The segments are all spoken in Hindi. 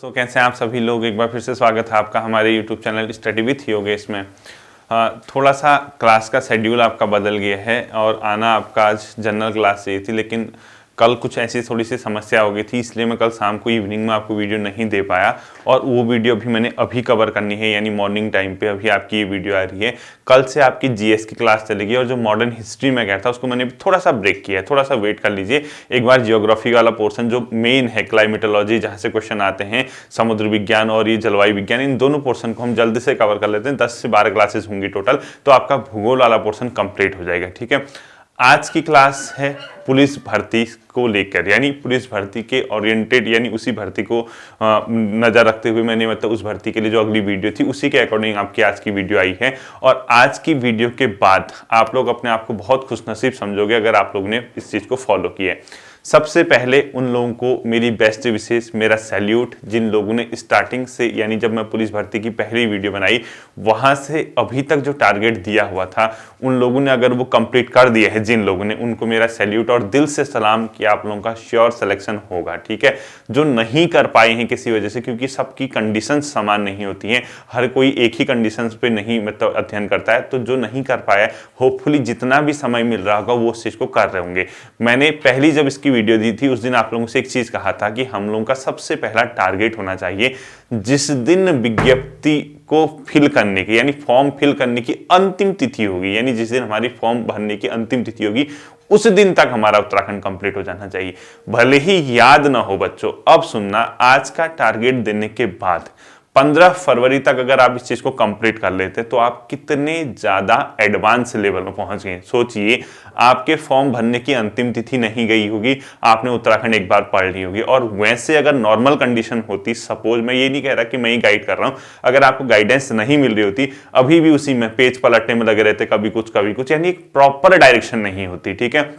तो कैसे हैं आप सभी लोग। एक बार फिर से स्वागत है आपका हमारे YouTube channel study with Yogesh में। थोड़ा सा क्लास का शेड्यूल आपका बदल गया है और आना आपका आज जनरल क्लास चाहिए थी, लेकिन कल कुछ ऐसी थोड़ी सी समस्या हो गई थी, इसलिए मैं कल शाम को इवनिंग में आपको वीडियो नहीं दे पाया। और वो वीडियो भी मैंने अभी कवर करनी है, यानी मॉर्निंग टाइम पे अभी आपकी ये वीडियो आ रही है। कल से आपकी जीएस की क्लास चलेगी और जो मॉडर्न हिस्ट्री में गया था उसको मैंने थोड़ा सा ब्रेक किया है, थोड़ा सा वेट कर लीजिए। एक बार जियोग्राफी वाला पोर्सन जो मेन है, क्लाइमेटोलॉजी, जहाँ से क्वेश्चन आते हैं, समुद्र विज्ञान और ये जलवायु विज्ञान, इन दोनों पोर्सन को हम जल्दी से कवर कर लेते हैं। 10 से 12 क्लासेस होंगी टोटल, तो आपका भूगोल वाला पोर्सन कंप्लीट हो जाएगा। ठीक है, आज की क्लास है पुलिस भर्ती को लेकर, यानी पुलिस भर्ती के ओरिएंटेड, यानी उसी भर्ती को नजर रखते हुए मैंने उस भर्ती के लिए जो अगली वीडियो थी उसी के अकॉर्डिंग आपकी आज की वीडियो आई है। और आज की वीडियो के बाद आप लोग अपने आप को बहुत खुशनसीब समझोगे अगर आप लोग ने इस चीज को फॉलो किया है। सबसे पहले उन लोगों को मेरी बेस्ट विशेष, मेरा सैल्यूट, जिन लोगों ने स्टार्टिंग से, यानी जब मैं पुलिस भर्ती की पहली वीडियो बनाई वहां से अभी तक जो टारगेट दिया हुआ था उन लोगों ने अगर वो कंप्लीट कर दिया है, जिन लोगों ने, उनको मेरा सैल्यूट और दिल से सलाम कि आप लोगों का श्योर सिलेक्शन होगा। ठीक है, जो नहीं कर पाए हैं किसी वजह से, क्योंकि सबकी कंडीशंस समान नहीं होती हैं, हर कोई एक ही कंडीशंस पे नहीं मतलब अध्ययन करता है, तो जो नहीं कर पाया होपफुली जितना भी समय मिल रहा होगा वो उस चीज को कर रहे होंगे। मैंने पहली जब इसकी वीडियो दी थी उस दिन आप लोगों से एक चीज कहा था कि हम लोगों का सबसे पहला टारगेट होना चाहिए जिस दिन विज्ञप्ति को फिल करने की, यानी फॉर्म फिल करने की अंतिम तिथि होगी, यानी जिस दिन हमारी फॉर्म भरने की अंतिम तिथि होगी उस दिन तक हमारा उत्तराखंड कंप्लीट हो जाना चाहिए। भले ही याद ना हो बच्चों, अब सुनना, आज का टारगेट देने के बाद 15 फरवरी तक अगर आप इस चीज को कंप्लीट कर लेते तो आप कितने ज्यादा एडवांस लेवल में पहुंच गए। सोचिए, आपके फॉर्म भरने की अंतिम तिथि नहीं गई होगी, आपने उत्तराखंड एक बार पढ़ ली होगी। और वैसे अगर नॉर्मल कंडीशन होती, सपोज, मैं ये नहीं कह रहा कि मैं ही गाइड कर रहा हूं, अगर आपको गाइडेंस नहीं मिल रही होती, अभी भी उसी में पेज पलटने में लगे रहते, कभी कुछ, यानी एक प्रॉपर डायरेक्शन नहीं होती। ठीक है,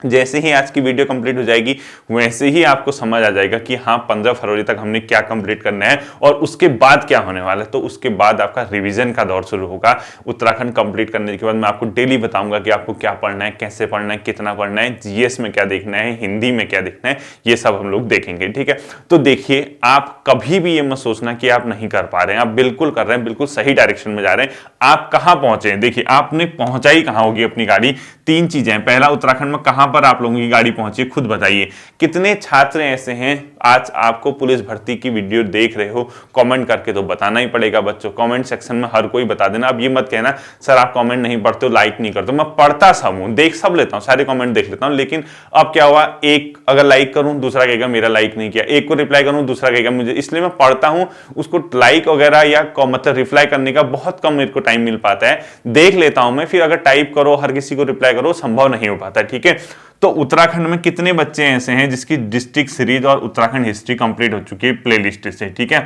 जैसे ही आज की वीडियो कंप्लीट हो जाएगी वैसे ही आपको समझ आ जाएगा कि हाँ 15 फरवरी तक हमने क्या कंप्लीट करना है और उसके बाद क्या होने वाला है। तो उसके बाद आपका रिवीजन का दौर शुरू होगा। उत्तराखंड कंप्लीट करने के बाद मैं आपको डेली बताऊंगा कि आपको क्या पढ़ना है, कैसे पढ़ना है, कितना पढ़ना है, जीएस में क्या देखना है, हिंदी में क्या देखना है, ये सब हम लोग देखेंगे। ठीक है, तो देखिए, आप कभी भी ये मत सोचना कि आप नहीं कर पा रहे हैं, आप बिल्कुल कर रहे हैं, बिल्कुल सही डायरेक्शन में जा रहे हैं। आप कहाँ पहुंचे हैं, देखिए आपने पहुंचाई कहाँ होगी अपनी गाड़ी। 3 चीजें, पहला, उत्तराखंड में कहां पर आप लोगों की गाड़ी पहुंची, खुद बताइए। कितने छात्र ऐसे हैं आज आपको पुलिस भर्ती की वीडियो देख रहे हो, कमेंट करके तो बताना ही पड़ेगा बच्चों। कमेंट सेक्शन में हर कोई बता देना। अब ये मत कहना सर आप कमेंट नहीं पढ़ते हो, लाइक नहीं करते हो। मैं पढ़ता सब हूं, देख सब लेता हूं, सारे कमेंट देख लेता हूं, लेकिन अब क्या हुआ, एक अगर लाइक करूं दूसरा कहेगा मेरा लाइक नहीं किया, एक को रिप्लाई करूं दूसरा कहेगा मुझे, इसलिए मैं पढ़ता हूं, उसको लाइक वगैरह या मतलब रिप्लाई करने का बहुत कम मेरे को टाइम मिल पाता है। देख लेता हूं मैं, फिर अगर टाइप करो हर किसी को रिप्लाई करो संभव नहीं हो पाता। ठीक है, तो उत्तराखंड में कितने बच्चे ऐसे हैं जिसकी डिस्ट्रिक्ट सीरीज और उत्तराखंड हिस्ट्री कंप्लीट हो चुकी है प्लेलिस्ट से। ठीक है,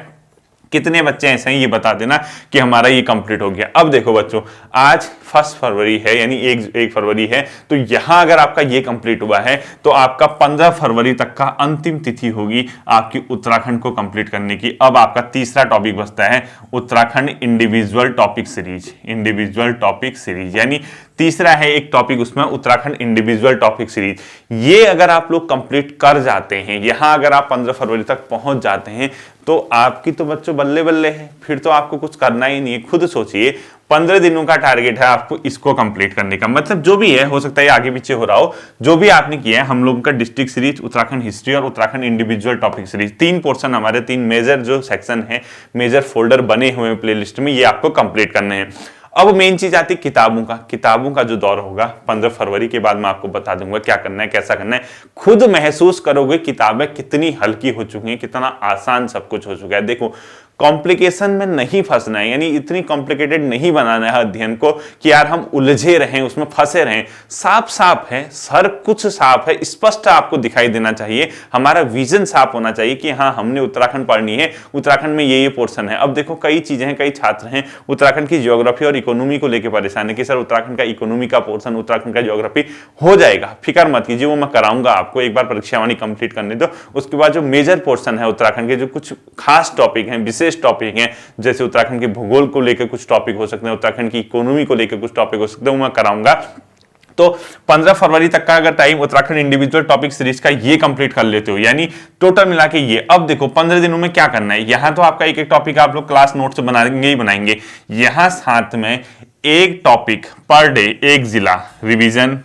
कितने बच्चे ऐसे हैं ये बता देना कि हमारा ये कंप्लीट हो गया। अब देखो बच्चों, आज 1 फरवरी है, यानी 1 फरवरी है, तो यहां अगर आपका ये कंप्लीट हुआ है तो आपका 15 फरवरी तक का अंतिम तिथि होगी आपकी उत्तराखंड को कंप्लीट करने की। अब आपका तीसरा टॉपिक बचता है Uttarakhand individual topic series. Individual topic series यानी तीसरा है एक टॉपिक उसमें, उत्तराखंड इंडिविजुअल टॉपिक सीरीज। ये अगर आप लोग कंप्लीट कर जाते हैं, यहां अगर आप 15 फरवरी तक पहुंच जाते हैं तो आपकी तो बच्चों बल्ले बल्ले है, फिर तो आपको कुछ करना ही नहीं है। खुद सोचिए, 15 दिनों का टारगेट है आपको इसको कंप्लीट करने का। मतलब जो भी है, हो सकता है आगे पीछे हो रहा हो, जो भी आपने किया है, हम लोगों का डिस्ट्रिक्ट सीरीज, उत्तराखंड हिस्ट्री और Uttarakhand individual topic series, 3 portion हमारे, 3 मेजर जो सेक्शन है, मेजर फोल्डर बने हुए हैं प्लेलिस्ट में, ये आपको कंप्लीट करने हैं। अब मेन चीज आती है किताबों का जो दौर होगा 15 फरवरी के बाद मैं आपको बता दूंगा क्या करना है, कैसा करना है। खुद महसूस करोगे किताबें कितनी हल्की हो चुकी हैं, कितना आसान सब कुछ हो चुका है। देखो, कॉम्प्लिकेशन में नहीं फंसना है, यानी इतनी कॉम्प्लिकेटेड नहीं बनाना है अध्ययन को कि यार हम उलझे रहें, उसमें फंसे रहें। साफ साफ है, हर कुछ साफ है, स्पष्ट आपको दिखाई देना चाहिए। हमारा विजन साफ होना चाहिए कि हाँ हमने उत्तराखंड पढ़नी है, उत्तराखंड में ये पोर्शन है। अब देखो, कई चीजें हैं, कई छात्र हैं उत्तराखंड की ज्योग्राफी और इकोनॉमी को लेकर परेशान है कि सर उत्तराखंड का इकोनॉमी का पोर्शन, उत्तराखंड का ज्योग्राफी हो जाएगा, फिक्र मत कीजिए, वो मैं कराऊंगा आपको। एक बार परीक्षा वाणी कंप्लीट करने दो, उसके बाद जो मेजर पोर्शन है उत्तराखंड के, जो कुछ खास टॉपिक हैं, विशेष टॉपिक हैं, जैसे उत्तराखंड के भूगोल को लेकर कुछ टॉपिक हो सकते हैं, उत्तराखंड की इकोनॉमी को लेकर कुछ टॉपिक हो सकते हैं, वो मैं कराऊंगा। तो 15 फरवरी तक का अगर time Uttarakhand individual topic series का ये कंप्लीट कर लेते हो, यानी टोटल मिला के ये, अब देखो 15 दिनों में क्या करना है। यहां तो आपका एक एक टॉपिक आप लोग क्लास नोट से बनाएंगे ही बनाएंगे, यहां साथ में एक टॉपिक पर डे, एक जिला रिवीजन,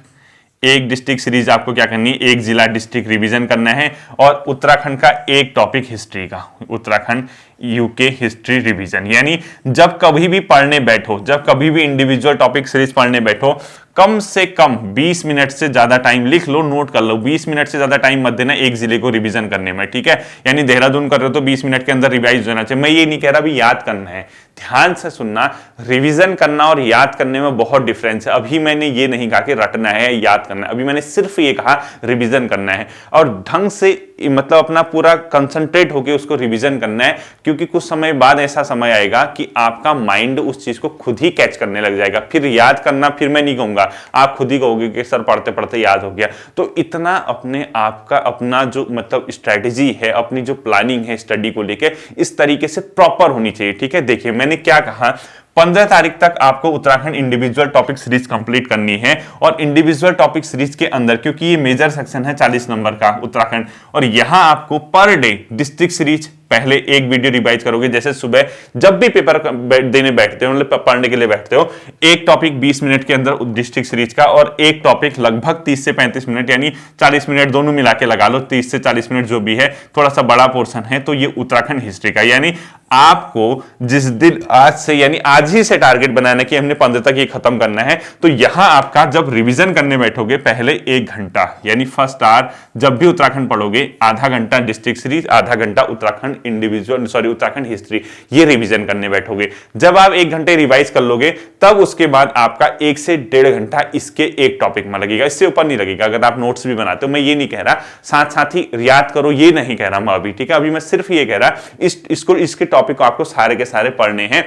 एक डिस्ट्रिक्ट सीरीज आपको क्या करनी है, एक जिला डिस्ट्रिक्ट रिवीजन करना है, और उत्तराखंड का एक टॉपिक हिस्ट्री का, उत्तराखंड यूके हिस्ट्री रिवीजन। यानी जब कभी भी पढ़ने बैठो, जब कभी भी इंडिविजुअल टॉपिक सीरीज पढ़ने बैठो, कम से कम 20 मिनट से ज्यादा टाइम लिख लो, नोट कर लो, 20 मिनट से ज्यादा टाइम मत देना एक जिले को रिवीजन करने में, ठीक है। यानी देहरादून कर रहे हो तो 20 मिनट के अंदर रिवाइज होना चाहिए। मैं ये नहीं कह रहा भी याद करना है, ध्यान से सुनना, रिवीजन करना और याद करने में बहुत डिफरेंस है। अभी मैंने ये नहीं कहा कि रटना है, याद करना है, अभी मैंने सिर्फ ये कहा रिवीजन करना है, और ढंग से मतलब अपना पूरा कंसंट्रेट होकर उसको रिवीजन करना है, क्योंकि कुछ समय बाद ऐसा समय आएगा कि आपका माइंड उस चीज को खुद ही कैच करने लग जाएगा। फिर याद करना फिर मैं नहीं कहूंगा, आप खुद ही कहोगे कि सर पढ़ते पढ़ते याद हो गया। तो इतना अपने आप का अपना जो मतलब स्ट्रेटेजी है, अपनी जो प्लानिंग है स्टडी को लेके, इस तरीके से प्रॉपर होनी चाहिए, ठीक है। देखिए मैंने क्या कहा, 15 तारीख तक आपको Uttarakhand individual topic series complete करनी है, और इंडिविजुअल टॉपिक सीरीज के अंदर, क्योंकि ये मेजर सेक्शन है 40 नंबर का उत्तराखंड, और यहां आपको पर डे डिस्ट्रिक्ट सीरीज पहले एक वीडियो रिवाइज करोगे। जैसे सुबह जब भी पेपर देने बैठते हो, मतलब पढ़ने के लिए बैठते हो, एक टॉपिक 20 मिनट के अंदर डिस्ट्रिक्ट सीरीज का, और एक टॉपिक लगभग 30 से 35 मिनट, यानी 40 मिनट दोनों मिला के लगा लो, 30 से 40 मिनट जो भी है, थोड़ा सा बड़ा पोर्शन है, तो ये उत्तराखंड हिस्ट्री का। यानी आपको जिस दिन आज से, यानी आज ही से टारगेट बनाना कि हमने 15 तक ये खत्म करना है, तो यहां आपका जब रिवीजन करने बैठोगे पहले 1 घंटा, यानी फर्स्ट आवर जब भी उत्तराखंड पढ़ोगे, आधा घंटा डिस्ट्रिक्ट सीरीज, आधा घंटा उत्तराखंड उत्तराखंड हिस्ट्री, ये रिवीजन करने बैठोगे। जब आप 1 घंटे रिवाइज कर लोगे, तब उसके बाद आपका 1 से 1.5 घंटा इसके एक टॉपिक में लगेगा, इससे ऊपर नहीं लगेगा। अगर आप नोट्स भी बनाते हो, मैं ये नहीं कह रहा साथ साथ ही याद करो, ये नहीं कह रहा मैं अभी, ठीक है। अभी मैं सिर्फ ये कह रहा इसके टॉपिक को आपको सारे के सारे पढ़ने हैं,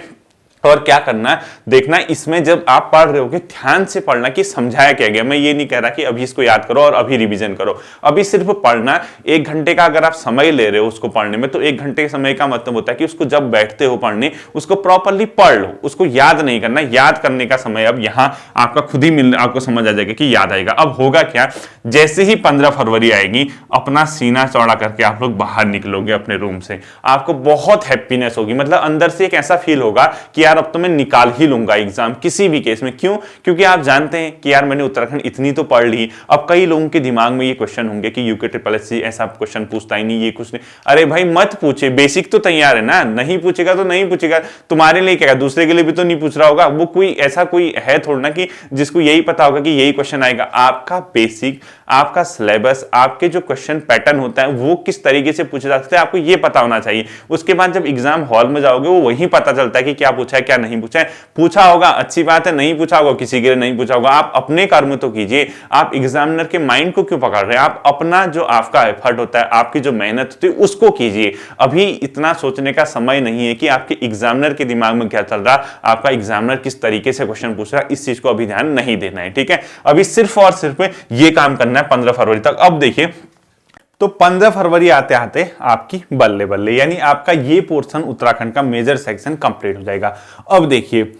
और क्या करना देखना, इसमें जब आप पढ़ रहे होगे ध्यान से पढ़ना कि समझाया क्या गया। मैं ये नहीं कह रहा कि अभी इसको याद करो और अभी रिवीजन करो, अभी सिर्फ पढ़ना। 1 घंटे का अगर आप समय ले रहे हो उसको पढ़ने में, तो 1 घंटे के समय का मतलब होता है कि उसको जब बैठते हो पढ़ने, उसको प्रॉपरली पढ़ लो, उसको याद नहीं करना। याद करने का समय अब यहां आपका खुद ही आपको समझ आ जाएगा कि याद आएगा। अब होगा क्या, जैसे ही 15 फरवरी आएगी, अपना सीना चौड़ा करके आप लोग बाहर निकलोगे अपने रूम से, आपको बहुत हैप्पीनेस होगी, मतलब अंदर से एक ऐसा फील होगा कि यार अब तो मैं निकाल ही लूंगा एग्जाम किसी भी केस में। क्यों? क्योंकि आप जानते हैं कि यार मैंने उत्तराखंड इतनी तो पढ़ ली। अब कई लोगों के दिमाग में ये क्वेश्चन होंगे कि यूके SSC ऐसा क्वेश्चन पूछता ही नहीं, ये कुछ नहीं। अरे भाई मत पूछे, बेसिक तो तैयार है ना, नहीं पूछेगा तो नहीं पूछेगा, तुम्हारे लिए क्या, दूसरे के लिए भी तो नहीं पूछ रहा होगा। वो कोई ऐसा कोई है थोड़ा ना कि जिसको यही पता होगा कि यही क्वेश्चन आएगा। आपका बेसिक, आपका सिलेबस, आपके जो क्वेश्चन पैटर्न होता है वो किस तरीके से पूछे जा सकते हैं, आपको ये पता होना चाहिए। उसके बाद जब एग्जाम हॉल में जाओगे, वो वही पता चलता है कि क्या पूछा है क्या नहीं पूछा है। पूछा होगा अच्छी बात है, नहीं पूछा होगा किसी के लिए नहीं पूछा होगा। आप अपने कर्म तो कीजिए, आप एग्जामिनर के माइंड को क्यों पकड़ रहे हैं? आप अपना जो आपका एफर्ट होता है, आपकी जो मेहनत होती है उसको कीजिए। अभी इतना सोचने का समय नहीं है कि आपके एग्जामिनर के दिमाग में क्या चल रहा, आपका एग्जामिनर किस तरीके से क्वेश्चन पूछ रहा है, इस चीज को अभी ध्यान नहीं देना है, ठीक है। अभी सिर्फ और सिर्फ ये काम करना है 15 फरवरी तक। अब देखिए, तो 15 फरवरी आते आते आपकी बल्ले बल्ले, यानी आपका ये पोर्शन उत्तराखंड का मेजर सेक्शन कंप्लीट हो जाएगा। अब देखिए,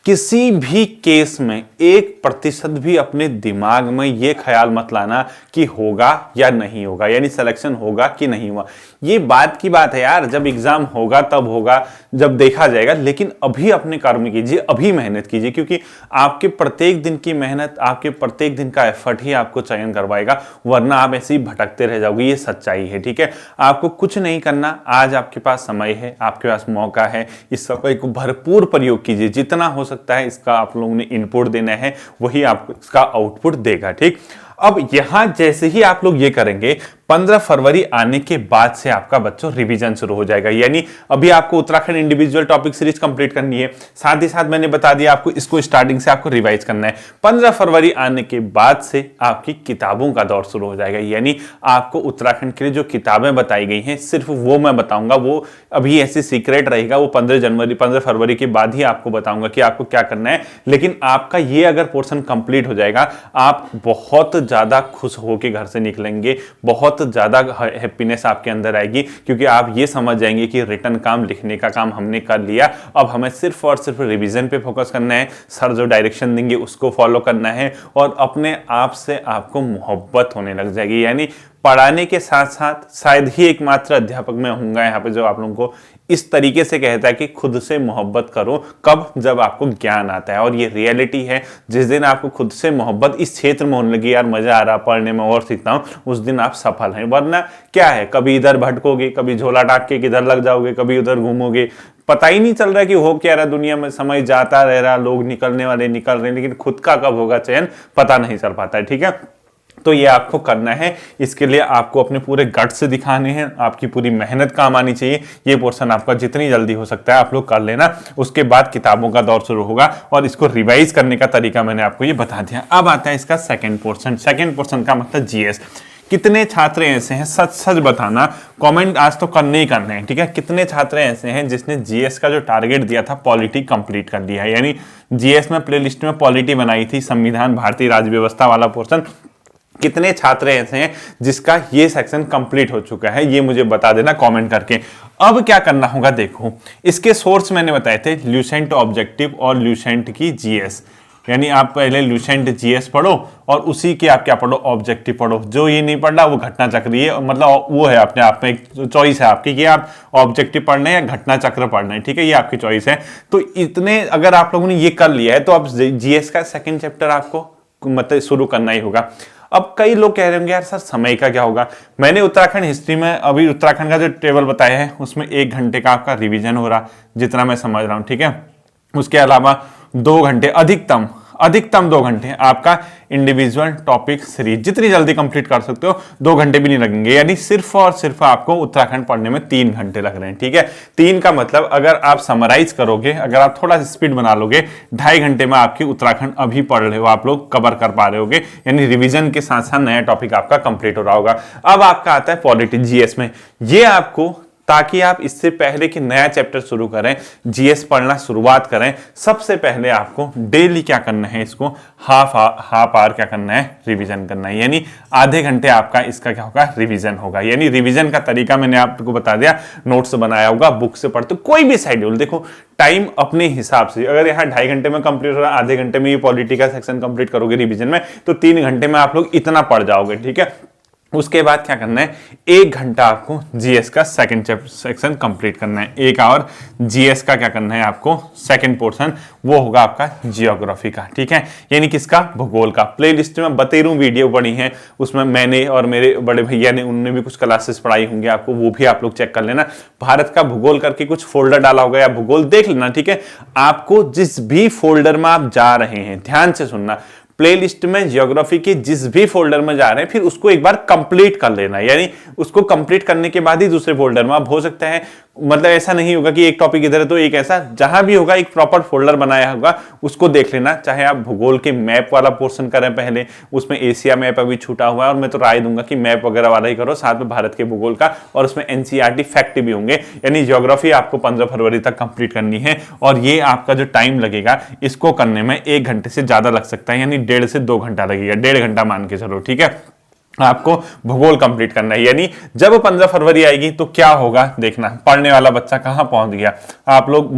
किसी भी केस में 1% भी अपने दिमाग में ये ख्याल मत लाना कि होगा या नहीं होगा, यानी सिलेक्शन होगा कि नहीं हुआ। ये बात की बात है यार, जब एग्जाम होगा तब होगा, जब देखा जाएगा। लेकिन अभी अपने कर्म कीजिए, अभी मेहनत कीजिए, क्योंकि आपके प्रत्येक दिन की मेहनत, आपके प्रत्येक दिन का एफर्ट ही आपको चयन करवाएगा, वरना आप ऐसे ही भटकते रह जाओगे। ये सच्चाई है, ठीक है। आपको कुछ नहीं करना, आज आपके पास समय है, आपके पास मौका है, इस समय को भरपूर प्रयोग कीजिए। जितना हो सकता है इसका आप लोगों ने इनपुट देना है, वही आपको इसका आउटपुट देगा, ठीक। अब यहां जैसे ही आप लोग ये करेंगे, 15 फरवरी आने के बाद से आपका बच्चों रिवीजन शुरू हो जाएगा। यानी अभी आपको Uttarakhand individual topic series complete करनी है, साथ ही साथ मैंने बता दिया आपको इसको स्टार्टिंग से आपको रिवाइज करना है। 15 फरवरी आने के बाद से आपकी किताबों का दौर शुरू हो जाएगा। यानी आपको उत्तराखंड के लिए जो किताबें बताई गई हैं, सिर्फ वो मैं बताऊंगा, वो अभी ऐसी सीक्रेट रहेगा। वो 15 फरवरी के बाद ही आपको बताऊंगा कि आपको क्या करना है। लेकिन आपका ये अगर पोर्शन कंप्लीट हो जाएगा, आप बहुत ज्यादा खुश होकर घर से निकलेंगे, बहुत बहुत ज़्यादा हैप्पीनेस आपके अंदर आएगी, क्योंकि आप ये समझ जाएंगे कि रिटर्न काम, लिखने का काम हमने कर लिया, अब हमें सिर्फ और सिर्फ रिवीजन पे फोकस करना है, सर जो डायरेक्शन देंगे उसको फॉलो करना है, और अपने आप से आपको मोहब्बत होने लग जाएगी। यानी पढ़ाने के साथ साथ शायद ही एकमात्र अध्यापक मैं होऊंगा यहाँ पे जो आप लोगों को इस तरीके से कहता है कि खुद से मोहब्बत करो। कब? जब आपको ज्ञान आता है, और ये रियलिटी है। जिस दिन आपको खुद से मोहब्बत इस क्षेत्र में होने लगी, यार मजा आ रहा पढ़ने में और सीखता हूँ, उस दिन आप सफल हैं। वरना क्या है, कभी इधर भटकोगे, कभी झोला टाक के किधर लग जाओगे, कभी उधर घूमोगे, पता ही नहीं चल रहा है कि हो क्या रहा दुनिया में, समय जाता रह रहा, लोग निकलने वाले निकल रहे हैं, लेकिन खुद का कब होगा चयन पता नहीं चल पाता है। ठीक है, तो ये आपको करना है। इसके लिए आपको अपने पूरे गट से दिखाने हैं, आपकी पूरी मेहनत काम आनी चाहिए। ये पोर्शन आपका जितनी जल्दी हो सकता है आप लोग कर लेना। उसके बाद किताबों का दौर शुरू होगा, और इसको रिवाइज करने का तरीका मैंने आपको ये बता दिया। अब आता है इसका सेकंड पोर्शन। सेकंड पोर्शन का मतलब जीएस। कितने छात्र ऐसे हैं, सच सच बताना, कमेंट आज तो करने ही करने हैं, ठीक है। कितने छात्र ऐसे हैं जिसने जीएस का जो टारगेट दिया था पॉलिटी कंप्लीट कर लिया है? यानी जीएस में प्लेलिस्ट में पॉलिटी बनाई थी, संविधान, भारतीय राज्य व्यवस्था वाला पोर्शन। कितने छात्र ऐसे हैं जिसका ये सेक्शन कंप्लीट हो चुका है? ये मुझे बता देना कमेंट करके। अब क्या करना होगा, देखो इसके सोर्स मैंने बताए थे, ल्यूसेंट ऑब्जेक्टिव और ल्यूसेंट की जीएस। यानी आप पहले ल्यूसेंट जीएस पढ़ो और उसी के आप क्या पढ़ो, ऑब्जेक्टिव पढ़ो। जो ये नहीं पढ़ रहा वो घटना चक्र, ये मतलब वो है अपने आप में एक चॉइस है आपकी कि आप ऑब्जेक्टिव पढ़ना है या घटना चक्र पढ़ना है, ठीक है, ये आपकी चॉइस है। तो इतने अगर आप लोगों ने ये कर लिया है तो अब जीएस का सेकेंड चैप्टर आपको मतलब शुरू करना ही होगा। अब कई लोग कह रहे होंगे यार सर समय का क्या होगा? मैंने उत्तराखंड हिस्ट्री में अभी उत्तराखंड का जो टेबल बताया है उसमें 1 घंटे का आपका रिवीजन हो रहा, जितना मैं समझ रहा हूं, ठीक है। उसके अलावा 2 घंटे अधिकतम 2 घंटे आपका इंडिविजुअल टॉपिक सीरीज, जितनी जल्दी कंप्लीट कर सकते हो 2 घंटे भी नहीं लगेंगे। यानी सिर्फ और सिर्फ आपको उत्तराखंड पढ़ने में 3 घंटे लग रहे हैं, ठीक है। 3 का मतलब अगर आप समराइज करोगे, अगर आप थोड़ा सा स्पीड बना लोगे, 2.5 घंटे में आपकी उत्तराखंड अभी पढ़ रहे हो आप लोग कवर कर पा रहे होगे। यानी रिवीजन के साथ साथ नया टॉपिक आपका कंप्लीट हो रहा होगा। अब आपका आता है पॉलिटी जीएस में। ये आपको, ताकि आप इससे पहले कि नया चैप्टर शुरू करें, जीएस पढ़ना शुरुआत करें, सबसे पहले आपको डेली क्या करना है, इसको हाफ आवर क्या करना है, रिवीजन करना है। यानी आधे घंटे आपका इसका क्या होगा, रिवीजन होगा। यानी रिवीजन का तरीका मैंने आपको बता दिया, नोट्स बनाया होगा, बुक से पढ़ते, कोई भी शेड्यूल देखो, टाइम अपने हिसाब से। अगर यहाँ 2.5 घंटे में कंप्लीट हो रहा है, आधे घंटे में ये पॉलिटी का सेक्शन कंप्लीट करोगे रिवीजन में, तो 3 घंटे में आप लोग इतना पढ़ जाओगे, ठीक है। उसके बाद क्या करना है, 1 घंटा आपको जीएस का सेकंड सेक्शन कंप्लीट करना है। 1 आवर जीएस का क्या करना है आपको, सेकंड पोर्शन, वो होगा आपका जियोग्राफी का, ठीक है। यानी किसका, भूगोल का। प्लेलिस्ट में 32 वीडियो पड़ी हैं, उसमें मैंने और मेरे बड़े भैया ने, उन्होंने भी कुछ क्लासेस पढ़ाई होंगी आपको, वो भी आप लोग चेक कर लेना। भारत का भूगोल करके कुछ फोल्डर डाला होगा या भूगोल देख लेना, ठीक है। आपको जिस भी फोल्डर में आप जा रहे हैं, ध्यान से सुनना, प्लेलिस्ट में ज्योग्राफी के जिस भी फोल्डर में जा रहे हैं, फिर उसको एक बार कंप्लीट कर लेना। यानी उसको कंप्लीट करने के बाद ही दूसरे फोल्डर में आप, हो सकता है मतलब ऐसा नहीं होगा कि एक टॉपिक इधर है तो एक ऐसा, जहां भी होगा एक प्रॉपर फोल्डर बनाया होगा, उसको देख लेना। चाहे आप भूगोल के मैप वाला पोर्शन करें पहले, उसमें एशिया मैप अभी छूटा हुआ है, और मैं तो राय दूंगा कि मैप वगैरह वाला ही करो, साथ में भारत के भूगोल का, और उसमें एनसीईआरटी फैक्ट भी होंगे। यानी ज्योग्राफी आपको 15 फरवरी तक कंप्लीट करनी है, और ये आपका जो टाइम लगेगा इसको करने में 1 घंटे से ज्यादा लग सकता है। यानी 1.5 से 2 घंटा लगेगा, 1.5 घंटा मान के चलो, ठीक है। आपको भूगोल कंप्लीट करना है। यानी जब 15 फरवरी आएगी तो क्या होगा देखना, पढ़ने वाला बच्चा कहां पहुंच गया। आप लोग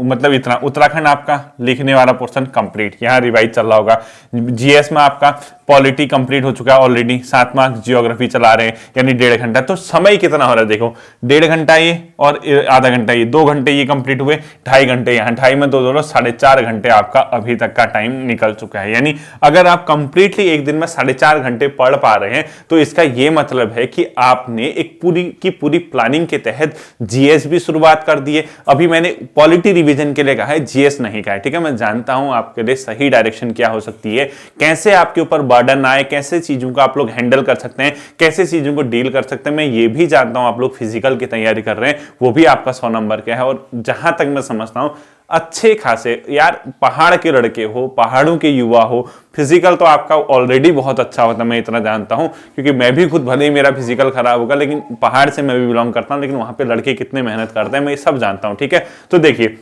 मतलब इतना, उत्तराखंड आपका लिखने वाला पोर्शन कंप्लीट, यहां रिवाइज चल रहा होगा। जीएस में आपका पॉलिटी कंप्लीट हो चुका है ऑलरेडी, 7 मार्क्स जियोग्राफी चला रहे हैं, यानी 1.5 घंटा। तो समय कितना हो रहा है देखो, 1.5 घंटा ये और आधा घंटा ये, 2 घंटे ये कंप्लीट हुए, 2.5 घंटे यहाँ, 2.5 में 2 जोड़ो, 4.5 घंटे आपका अभी तक का टाइम निकल चुका है। यानी अगर आप कंप्लीटली एक दिन में 4.5 घंटे पढ़ पा रहे हैं तो इसका यह मतलब है कि आपने एक पूरी की पूरी प्लानिंग के तहत जीएस भी शुरुआत कर दी है। अभी मैंने पॉलिटी रिवीजन के लिए कहा है, जीएस नहीं कहा है, ठीक है। मैं जानता हूं आपके लिए सही डायरेक्शन क्या हो सकती है, कैसे आपके ऊपर बर्डन आए, कैसे चीजों को आप लोग हैंडल कर सकते हैं, कैसे चीजों को डील कर सकते हैं। मैं ये भी जानता हूं आप लोग फिजिकल की तैयारी कर रहे हैं, वो भी आपका 100 नंबर का है। और जहां तक मैं समझता हूं अच्छे खासे, यार पहाड़ के लड़के हो, पहाड़ों के युवा हो, फिजिकल तो आपका ऑलरेडी बहुत अच्छा होता है, मैं इतना जानता हूं, क्योंकि मैं भी खुद, भले ही मेरा फिजिकल खराब होगा, लेकिन पहाड़ से मैं भी बिलोंग करता हूं, लेकिन वहां पे लड़के कितने मेहनत करते हैं मैं ये सब जानता हूं, ठीक है। तो देखिए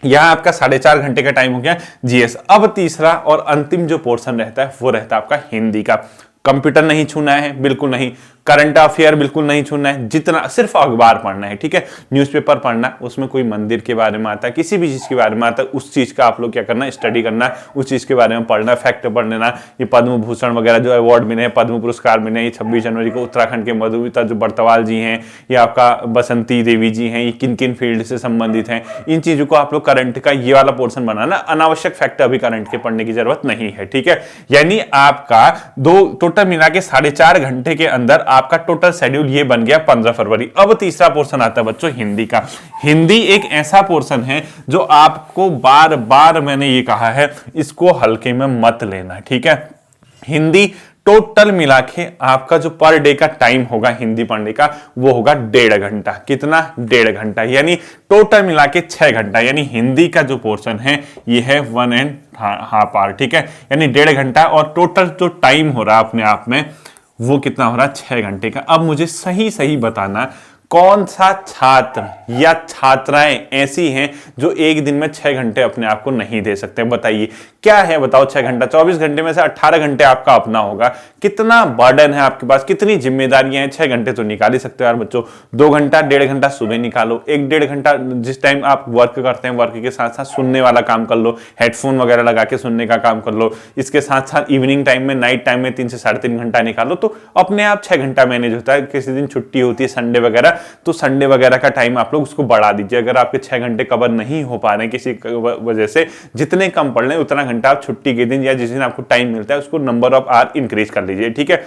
यहां आपका 4.5 घंटे का टाइम हो गया जीएस। अब तीसरा और अंतिम जो पोर्शन रहता है वो रहता है आपका हिंदी का। कंप्यूटर नहीं छूना है, बिल्कुल नहीं, करंट अफेयर बिल्कुल नहीं छूना है, जितना सिर्फ अखबार पढ़ना है, ठीक है, न्यूज़पेपर पढ़ना है, उसमें कोई मंदिर के बारे में आता है, किसी भी चीज के बारे में आता है, उस चीज का आप लोग क्या करना है, स्टडी करना है, उस चीज के बारे में पढ़ना है, फैक्ट पढ़ लेना। ये पद्म भूषण वगैरह जो अवार्ड मिले हैं, पद्म पुरस्कार मिले हैं, ये 26 जनवरी को उत्तराखंड के मधुमिता जो बर्तवाल जी हैं, ये आपका बसंती देवी जी हैं, ये किन किन फील्ड से संबंधित हैं, इन चीजों को आप लोग करंट का ये वाला पोर्शन बनाना। अनावश्यक फैक्ट अभी करंट के पढ़ने की जरूरत नहीं है, ठीक है। यानी आपका दो टोटल मिला के 4.5 घंटे के अंदर आपका टोटल शेड्यूल ये बन गया 15 फरवरी। अब तीसरा पोर्शन आता है बच्चों हिंदी का। हिंदी एक ऐसा पोर्शन है जो आपको बार बार मैंने ये कहा है, इसको हल्के में मत लेना, ठीक है। हिंदी टोटल मिला के आपका जो पर डे का टाइम होगा हिंदी पढ़ने का वो होगा 1.5 घंटा। कितना? 1.5 घंटा, यानी टोटल मिला के 6 घंटा। यानी हिंदी का जो पोर्शन है ये है 1.5 आवर, ठीक है, यानी 1.5 घंटा। और टोटल जो टाइम हो रहा है अपने आप में वो कितना हो रहा है? 6 घंटे का। अब मुझे सही सही बताना कौन सा छात्र या छात्राएं ऐसी हैं जो एक दिन में 6 घंटे अपने आप को नहीं दे सकते? बताइए क्या है, बताओ। 6 घंटा, 24 घंटे में से 18 घंटे आपका अपना होगा। कितना बर्डन है आपके पास, कितनी जिम्मेदारियां हैं। 6 घंटे तो निकाल ही सकते हो यार बच्चों। 2 घंटा, 1.5 घंटा सुबह निकालो, 1-1.5 घंटा जिस टाइम आप वर्क करते हैं वर्क के साथ साथ सुनने वाला काम कर लो, हेडफोन वगैरह लगा के सुनने का काम कर लो। इसके साथ साथ इवनिंग टाइम में, नाइट टाइम में 3 से 3.5 घंटा निकालो, तो अपने आप 6 घंटा मैनेज होता है। किसी दिन छुट्टी होती है संडे वगैरह, तो संडे वगैरह का टाइम आप लोग उसको बढ़ा दीजिए। अगर आपके 6 घंटे कवर नहीं हो पा रहे हैं किसी वजह से, जितने कम पढ़ लें उतना घंटा आप छुट्टी के दिन या जिस दिन आपको टाइम मिलता है उसको नंबर ऑफ आवर इंक्रीज कर लीजिए, ठीक है।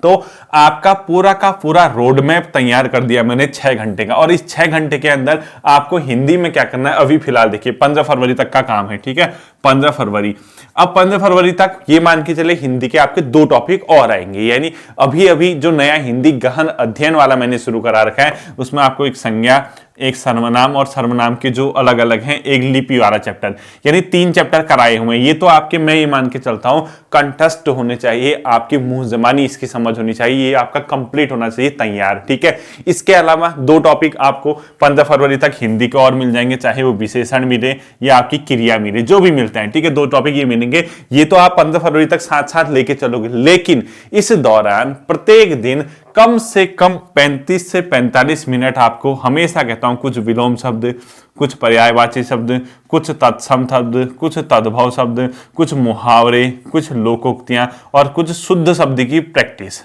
तो आपका पूरा का पूरा रोड मैप तैयार कर दिया मैंने 6 घंटे का। और इस 6 घंटे के अंदर आपको हिंदी में क्या करना है अभी फिलहाल देखिए 15 फरवरी तक का काम है, ठीक है। 15 फरवरी, अब 15 फरवरी तक ये मान के चले हिंदी के आपके 2 टॉपिक और आएंगे। यानी अभी अभी जो नया हिंदी गहन अध्ययन वाला मैंने शुरू करा रखा है उसमें आपको एक संज्ञा, एक सर्वनाम और सर्वनाम के जो अलग अलग हैं, एक लिपि वाला चैप्टर, यानी 3 चैप्टर कराए हुए हैं। ये तो आपके मैं ये मान के चलता हूं कंठस्थ होने चाहिए, आपकी मुंह जबानी इसकी समझ होनी चाहिए, ये आपका कंप्लीट होना चाहिए तैयार, ठीक है। इसके अलावा 2 टॉपिक आपको 15 फरवरी तक हिंदी के और मिल जाएंगे, चाहे वो विशेषण मिले या आपकी क्रिया मिले, जो भी मिलते हैं, ठीक है। 2 टॉपिक ये मिलेंगे, ये तो आप 15 फरवरी तक साथ साथ लेके चलोगे। लेकिन इस दौरान प्रत्येक दिन कम से कम 35 से 45 मिनट आपको, हमेशा कहता हूं, कुछ विलोम शब्द, कुछ पर्यायवाची शब्द, कुछ तत्सम शब्द, कुछ तद्भव शब्द, कुछ मुहावरे, कुछ लोकोक्तियां और कुछ शुद्ध शब्द की प्रैक्टिस,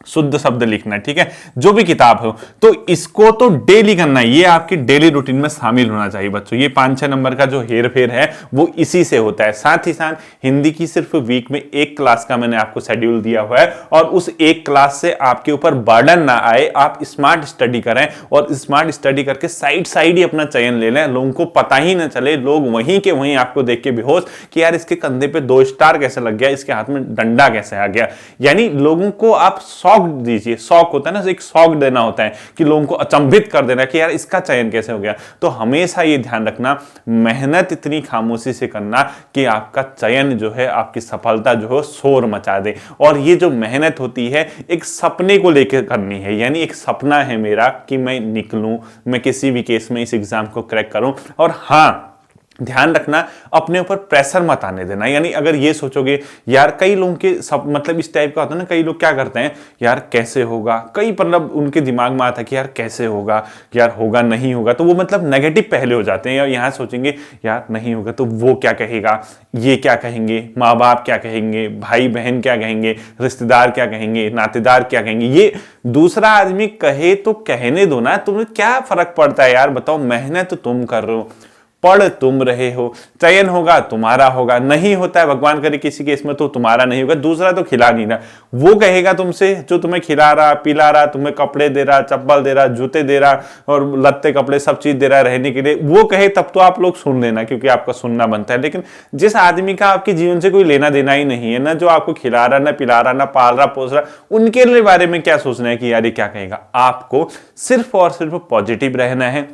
शुद्ध शब्द लिखना, ठीक है। जो भी किताब हो तो इसको तो डेली करना है, ये आपकी डेली रूटीन में शामिल होना चाहिए बच्चों। ये 5-6 नंबर का जो हेर फेर है वो इसी से होता है। साथ ही साथ हिंदी की सिर्फ वीक में 1 क्लास का मैंने आपको शेड्यूल दिया हुआ है, और उस 1 क्लास से आपके ऊपर बर्डन ना आए, आप स्मार्ट स्टडी करें और स्मार्ट स्टडी करके साइड ही अपना चयन ले लें। लोगों को पता ही ना चले, लोग वहीं के वहीं आपको देख के बेहोश कि यार इसके कंधे पे 2 स्टार कैसे लग गया, इसके हाथ में डंडा कैसे आ गया। यानी लोगों को आप शौक दीजिए, शौक होता है ना, एक शौक देना होता है कि लोगों को अचंभित कर देना कि यार इसका चयन कैसे हो गया। तो हमेशा ये ध्यान रखना, मेहनत इतनी खामोशी से करना कि आपका चयन जो है, आपकी सफलता जो है शोर मचा दे। और ये जो मेहनत होती है एक सपने को लेकर करनी है, यानी एक सपना है मेरा कि मैं निकलूं, मैं किसी भी केस में इस एग्जाम को क्रैक करूं। और हाँ, ध्यान रखना अपने ऊपर प्रेशर मत आने देना। यानी अगर ये सोचोगे यार, कई लोगों के सब मतलब इस टाइप का होता है ना, कई लोग क्या करते हैं यार कैसे होगा, कई मतलब उनके दिमाग में आता है कि यार कैसे होगा, यार होगा नहीं होगा, तो वो मतलब नेगेटिव पहले हो जाते हैं। या यहाँ सोचेंगे यार नहीं होगा तो वो क्या कहेगा, ये क्या कहेंगे, माँ बाप क्या कहेंगे, भाई बहन क्या कहेंगे, रिश्तेदार क्या कहेंगे, नातेदार क्या कहेंगे। ये दूसरा आदमी कहे तो कहने दो ना, तुम्हें क्या फर्क पड़ता है यार, बताओ। मेहनत तुम कर रहे हो, पढ़ तुम रहे हो, चयन होगा तुम्हारा होगा, नहीं होता है भगवान करे किसी केस में तो तुम्हारा नहीं होगा, दूसरा तो खिला नहीं रहा। वो कहेगा तुमसे जो तुम्हें खिला रहा, पिला रहा, तुम्हें कपड़े दे रहा, चप्पल दे रहा, जूते दे रहा और लत्ते कपड़े सब चीज दे रहा रहने के लिए, वो कहे तब तो आप लोग सुन लेना, क्योंकि आपका सुनना बनता है। लेकिन जिस आदमी का आपके जीवन से कोई लेना देना ही नहीं है ना, जो आपको खिला रहा, ना पिला रहा, ना पाल रहा पोस रहा, उनके लिए बारे में क्या सोचना है कि यार ये क्या कहेगा। आपको सिर्फ और सिर्फ पॉजिटिव रहना है,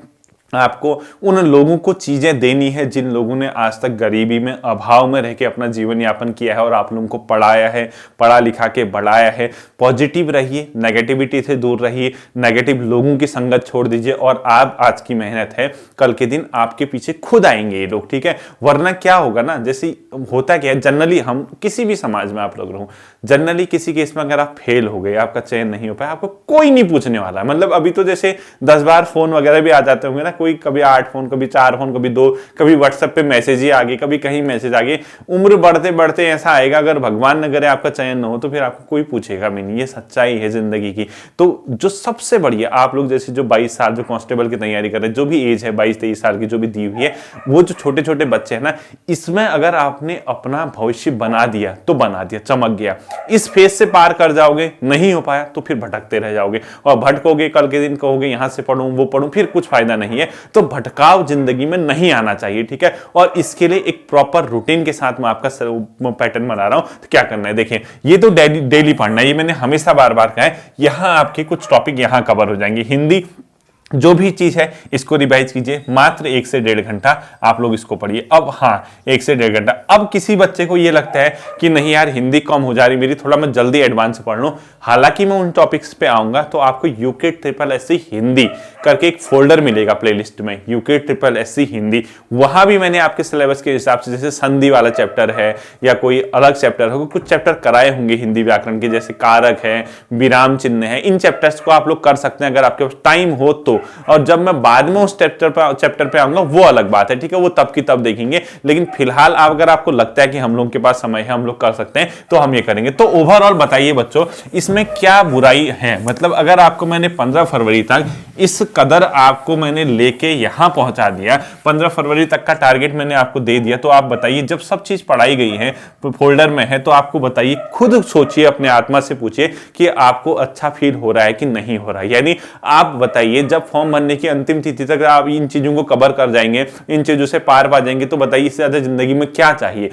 आपको उन लोगों को चीजें देनी है जिन लोगों ने आज तक गरीबी में, अभाव में रह के अपना जीवन यापन किया है और आप लोगों को पढ़ाया है, पढ़ा लिखा के बढ़ाया है। पॉजिटिव रहिए, नेगेटिविटी से दूर रहिए, नेगेटिव लोगों की संगत छोड़ दीजिए और आप आज की मेहनत है, कल के दिन आपके पीछे खुद आएंगे ये लोग, ठीक है। वरना क्या होगा ना, जैसे होता क्या है जनरली, हम किसी भी समाज में आप लोग रहो, जनरली किसी केस में अगर आप फेल हो गए, आपका चयन नहीं हो पाया, आपको कोई नहीं पूछने वाला है। मतलब अभी तो जैसे 10 बार फोन वगैरह भी आ जाते होंगे ना, कोई कभी 8 फोन, कभी 4 फोन, कभी 2, कभी व्हाट्सएप पे मैसेज ही आ गए, कभी कहीं मैसेज आ गए। उम्र बढ़ते बढ़ते ऐसा आएगा, अगर भगवान न करे आपका चयन न हो तो फिर आपको कोई पूछेगा भी नहीं। ये सच्चाई है जिंदगी की। तो जो सबसे बढ़िया, आप लोग जैसे जो 22 साल जो कांस्टेबल की तैयारी कर रहे हैं, जो भी एज है 22-23 साल की जो भी दी हुई है, वो जो छोटे छोटे बच्चे हैं ना, इसमें अगर आपने अपना भविष्य बना दिया तो बना दिया, चमक गया। इस फेज से पार कर जाओगे, नहीं हो पाया तो फिर भटकते रह जाओगे और भटकोगे, कल के दिन कहोगे यहां से पढ़ूं वो पढ़ूं, फिर कुछ फायदा नहीं है। तो भटकाव जिंदगी में नहीं आना चाहिए, ठीक है। और इसके लिए एक प्रॉपर रूटीन के साथ मैं आपका पैटर्न बना रहा हूं। तो क्या करना है, देखिए, ये तो डेली पढ़ना है, ये मैंने हमेशा बार बार कहा है। यहां आपके कुछ टॉपिक यहां कवर हो जाएंगे। हिंदी जो भी चीज है इसको रिवाइज कीजिए, मात्र 1 से 1.5 घंटा आप लोग इसको पढ़िए। अब हाँ, 1 से 1.5 घंटा। अब किसी बच्चे को ये लगता है कि नहीं यार हिंदी कम हो जा रही मेरी, थोड़ा मैं जल्दी एडवांस पढ़ लूं। हालांकि मैं उन टॉपिक्स पे आऊंगा, तो आपको यूके ट्रिपल एससी हिंदी करके एक फोल्डर मिलेगा प्लेलिस्ट में, यूके ट्रिपल एससी हिंदी। वहां भी मैंने आपके सिलेबस के हिसाब से, जैसे संधि वाला चैप्टर है या कोई अलग चैप्टर होगा, कुछ चैप्टर कराए होंगे हिंदी व्याकरण के, जैसे कारक है, विराम चिन्ह है। इन चैप्टर्स को आप लोग कर सकते हैं अगर आपके पास टाइम हो तो। और जब मैं बाद में उस चैप्टर पे आऊंगा वो अलग बात है, ठीक है, वो तब की तब देखेंगे। लेकिन फिलहाल अगर आपको लगता है कि हम लोगों के पास समय है, हम लोग कर सकते हैं, तो हम ये करेंगे। तो ओवरऑल बताइए बच्चों, इसमें क्या बुराई है? मतलब अगर आपको मैंने 15 फरवरी तक इस कदर आपको मैंने लेके यहां पहुंचा दिया, 15 फरवरी तक का टारगेट मैंने आपको दे दिया, तो आप बताइए जब सब चीज पढ़ाई गई है, फोल्डर में है, तो आपको बताइए, खुद सोचिए, अपने आत्मा से पूछिए कि आपको अच्छा फील हो रहा है कि नहीं हो रहा है। यानी आप बताइए, जब फॉर्म भरने की अंतिम तिथि तक आप इन चीजों को कवर कर जाएंगे, इन चीजों से पार पा जाएंगे, तो बताइए इससे ज्यादा जिंदगी में क्या चाहिए।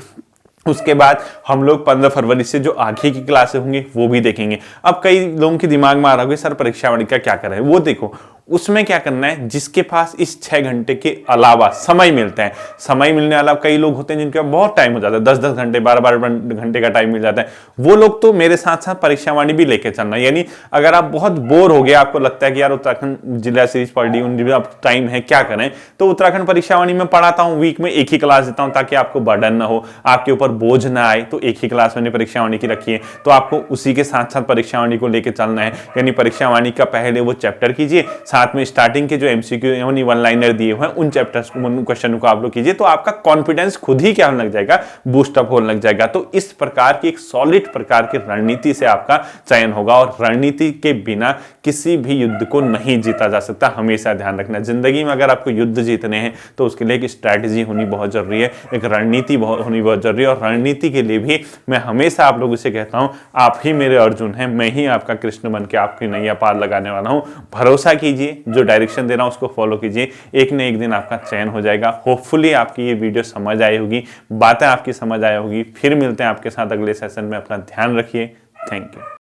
उसके बाद हम लोग 15 फरवरी से जो आगे की क्लासें होंगी वो भी देखेंगे। अब कई लोगों के दिमाग में आ रहा होगा सर परीक्षा वाणी का क्या करें, वो देखो उसमें क्या करना है, जिसके पास इस 6 घंटे के अलावा समय मिलता है, समय मिलने वाला कई लोग होते हैं जिनके पास बहुत टाइम हो जाता है, 10-10 घंटे, 12-12 घंटे का टाइम मिल जाता है, वो लोग तो मेरे साथ साथ परीक्षा वाणी भी लेके चलना। यानी अगर आप बहुत बोर हो गए, आपको लगता है कि यार उत्तराखंड जिला सीरीज पढ़ ली, उन अब टाइम है, क्या करें, तो उत्तराखंड परीक्षा वाणी में पढ़ाता हूँ, वीक में एक ही क्लास देता हूँ, ताकि आपको बर्डन ना हो, आपके ऊपर बोझ ना आए। तो एक ही क्लास मैंने परीक्षा वाणी की रखी है, तो आपको उसी के साथ साथ परीक्षा वाणी को लेकर चलना है। यानी परीक्षा वाणी का पहले वो चैप्टर कीजिए, साथ में स्टार्टिंग के जो एमसीक्यू यानी वन लाइनर दिए हुए हैं उन चैप्टर्स को, उन क्वेश्चन को आप लोग कीजिए, तो आपका कॉन्फिडेंस खुद ही क्या होने लग जाएगा, बूस्ट अप होने लग जाएगा। तो इस प्रकार की एक सॉलिड प्रकार की रणनीति से आपका चयन होगा, और रणनीति के बिना किसी भी युद्ध को नहीं जीता जा सकता। हमेशा ध्यान रखना, जिंदगी में अगर आपको युद्ध जीतने हैं तो उसके लिए एक स्ट्रैटेजी होनी बहुत जरूरी है, एक रणनीति होनी बहुत जरूरी है। और रणनीति के लिए भी मैं हमेशा आप लोगों से कहता हूं, आप ही मेरे अर्जुन हैं, मैं ही आपका कृष्ण बन के आपकी नैया पार लगाने वाला हूं। भरोसा कीजिए, जो डायरेक्शन दे रहा हूं उसको फॉलो कीजिए, एक न एक दिन आपका चयन हो जाएगा। होपफुली आपकी ये वीडियो समझ आई होगी, बातें आपकी समझ आई होगी। फिर मिलते हैं आपके साथ अगले सेशन में। अपना ध्यान रखिए। Thank you.